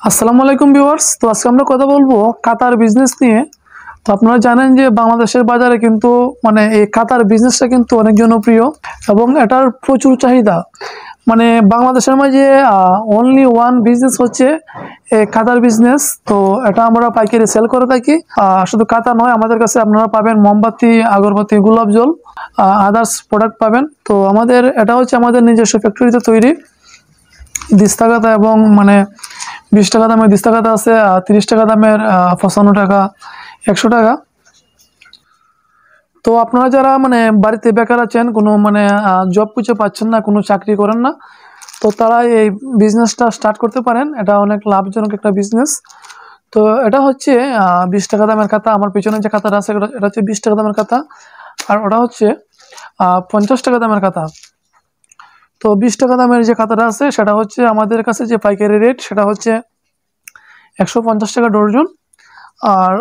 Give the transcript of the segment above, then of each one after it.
আসসালামু আলাইকুম ভিউয়ার্স। তো আজকে আমরা কথা বলবো কাতার বিজনেস নিয়ে। তো আপনারা জানেন যে বাংলাদেশের বাজারে কিন্তু এই কাতার বিজনেসটা কিন্তু অনেক জনপ্রিয় এবং এটার প্রচুর চাহিদা। বাংলাদেশের মাঝে অনলি ওয়ান বিজনেস হচ্ছে কাতার বিজনেস। তো এটা আমরা পাইকারি সেল করে থাকি। শুধু কাতার নয়, আমাদের কাছে আপনারা পাবেন মোমবাতি, আগরবাতি, গোলাপ জল, আদার্স প্রোডাক্ট পাবেন। তো এটা হচ্ছে আমাদের নিজস্ব ফ্যাক্টরিতে তৈরি। দিস্তা কাতা এবং 20 টাকা দামের দিস্তা কাতা আছে, 30 টাকা দামের 55 টাকা, 100 টাকা। তো আপনারা যারা বাড়িতে বেকার আছেন, কোনো জব খুঁজে পাচ্ছেন না, কোনো চাকরি করেন না, তো তারা এই বিজনেসটা স্টার্ট করতে পারেন। এটা অনেক লাভজনক একটা বিজনেস। তো এটা হচ্ছে 20 টাকা দামের খাতা। আমার পিছনে যে খাতাটা আছে এটা হচ্ছে 20 টাকা দামের খাতা, আর ওটা হচ্ছে 50 টাকা দামের খাতা। তো 20 টাকা দামের যে খাতাটা আছে সেটা হচ্ছে আমাদের কাছে যে পাইকারি রেট সেটা হচ্ছে 150 টাকা ডর্জন। আর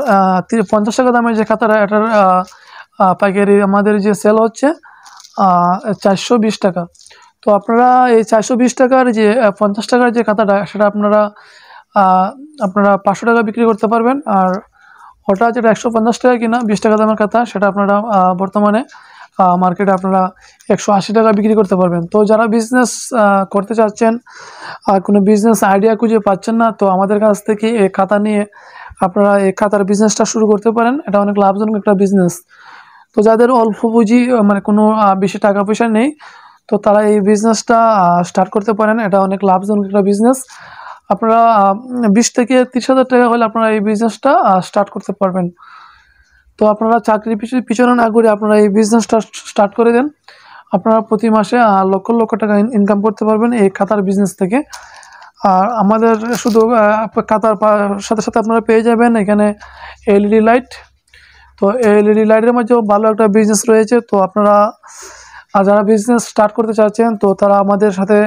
50 টাকা দামের যে খাতাটা এটার পাইকারি আমাদের যে সেল হচ্ছে 420 টাকা। তো আপনারা এই 420 টাকার যে 50 টাকার যে খাতাটা সেটা আপনারা 500 টাকা বিক্রি করতে পারবেন। আর ওটা যেটা 150 টাকা কিনা 20 টাকা দামের খাতা সেটা আপনারা বর্তমানে মার্কেটে আপনারা 180 টাকা বিক্রি করতে পারবেন। তো যারা বিজনেস করতে চাচ্ছেন, কোনো বিজনেস আইডিয়া খুঁজে পাচ্ছেন না, তো আমাদের কাছ থেকে এই খাতা নিয়ে আপনারা এই খাতার বিজনেসটা শুরু করতে পারেন। এটা অনেক লাভজনক একটা বিজনেস। তো যাদের অল্প পুঁজি কোনো বেশি টাকা পয়সা নেই, তো তারা এই বিজনেসটা স্টার্ট করতে পারেন। এটা অনেক লাভজনক একটা বিজনেস। আপনারা 20 থেকে 30,000 টাকা হলে আপনারা এই বিজনেসটা স্টার্ট করতে পারবেন। তো আপনারা চাকরি পিছনে না ঘুরে আপনারা এই বিজনেসটা স্টার্ট করে দেন। আপনারা প্রতি মাসে লক্ষ লক্ষ টাকা ইনকাম করতে পারবেন এই খাতার বিজনেস থেকে। আর আমাদের শুধু খাতার সাথে সাথে আপনারা পেয়ে যাবেন এখানে এলইডি লাইট। তো এলইডি লাইটের মধ্যেও ভালো একটা বিজনেস রয়েছে। তো আপনারা যারা বিজনেস স্টার্ট করতে চাচ্ছেন, তো তারা আমাদের সাথে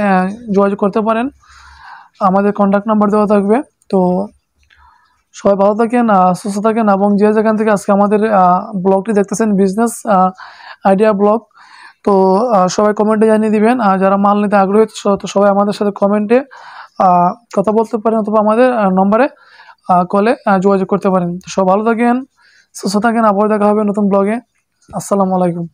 যোগাযোগ করতে পারেন। আমাদের কন্ট্যাক্ট নাম্বার দেওয়া থাকবে। তো সবাই ভালো থাকেন, সুস্থ থাকেন, এবং যে যেখান থেকে আজকে আমাদের ব্লগটি দেখতেছেন, বিজনেস আইডিয়া ব্লগ, তো সবাই কমেন্টে জানিয়ে দিবেন। আর যারা মাল নিতে আগ্রহী, তো সবাই আমাদের সাথে কমেন্টে কথা বলতে পারেন, অথবা আমাদের নম্বরে কলে যোগাযোগ করতে পারেন। তো সবাই ভালো থাকেন, সুস্থ থাকেন। আবার দেখা হবে নতুন ব্লগে। আসসালামু আলাইকুম।